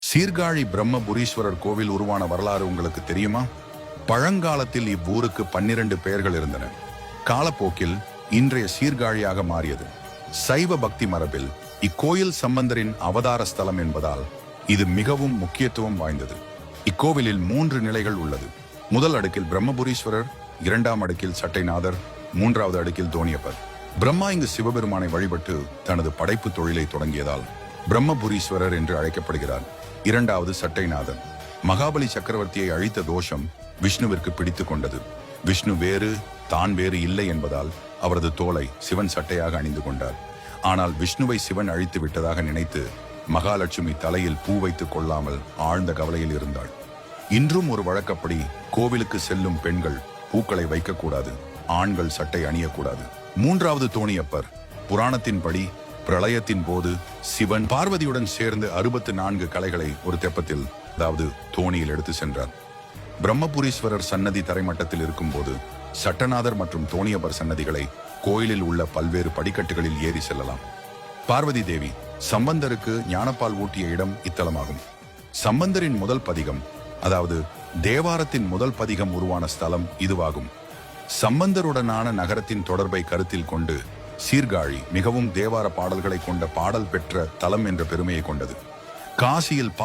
சீர்காழி பிரம்மபுரீஸ்வரர் கோவில் உருவான வரலாறு உங்களுக்கு தெரியுமா? பழங்காலத்தில் இவ்வூருக்கு 12 பெயர்கள் இருந்தன. காலப்போக்கில் இன்றைய சீர்காழியாக மாறியது. சைவ பக்தி மரபில் இக்கோயில் சம்பந்தரின் அவதார ஸ்தலம் என்பதால் இது மிகவும் முக்கியத்துவம் வாய்ந்தது. இக்கோவிலில் 3 நிலைகள் உள்ளது. முதல் அடுக்கில் பிரம்மபுரீஸ்வரர், 2ஆம் அடுக்கில் சட்டைநாதர், 3வது அடுக்கில் தோணியப்பர். பிரம்மா இங்கு சிவபெருமானை வழிபட்டு தனது படைப்பு தொழிலை தொடங்கியதால் பிரம்மபுரீஸ்வரர் என்று அழைக்கப்படுகிறார். 2வது சட்டைநாதன். மகாபலி சக்கரவர்த்தியை அழித்த தோஷம் விஷ்ணுவிற்கு பிடித்து கொண்டது. விஷ்ணு வேறு, தான் வேறு இல்லை என்பதால் அவரது தோலை சிவன் சட்டையாக அணிந்து கொண்டார். ஆனால் விஷ்ணுவை சிவன் அழித்து விட்டதாக நினைத்து மகாலட்சுமி தலையில் பூ வைத்துக் கொள்ளாமல் ஆழ்ந்த கவலையில் இருந்தாள். இன்றும் ஒரு வழக்கப்படி கோவிலுக்கு செல்லும் பெண்கள் பூக்களை வைக்கக்கூடாது, ஆண்கள் சட்டை அணியக்கூடாது. 3வது தோணியப்பர். புராணத்தின்படி பிரளயத்தின் போது சிவன் பார்வதியுடன் சேர்ந்து 64 கலைகளை ஒரு தெப்பத்தில், அதாவது தோணியில் எடுத்து சென்றார். பிரம்மபுரீஸ்வரர் சன்னதி தரைமட்டத்தில் இருக்கும்போது சட்டநாதர் மற்றும் தோணியப்பர் சன்னதிகளை கோயிலில் உள்ள பல்வேறு படிக்கட்டுகளில் ஏறி செல்லலாம். பார்வதி தேவி சம்பந்தருக்கு ஞானப்பால் ஊட்டிய இடம் இத்தலமாகும். சம்பந்தரின் முதல் பதிகம், அதாவது தேவாரத்தின் முதல் பதிகம் உருவான ஸ்தலம் இதுவாகும். சம்பந்தருடனான நகரத்தின் தொடர்பை கருத்தில் கொண்டு சீர்காழி மிகவும் தேவார பாடல்களை கொண்ட பாடல் பெற்ற தலம் என்ற பெருமையை கொண்டது. காசியில்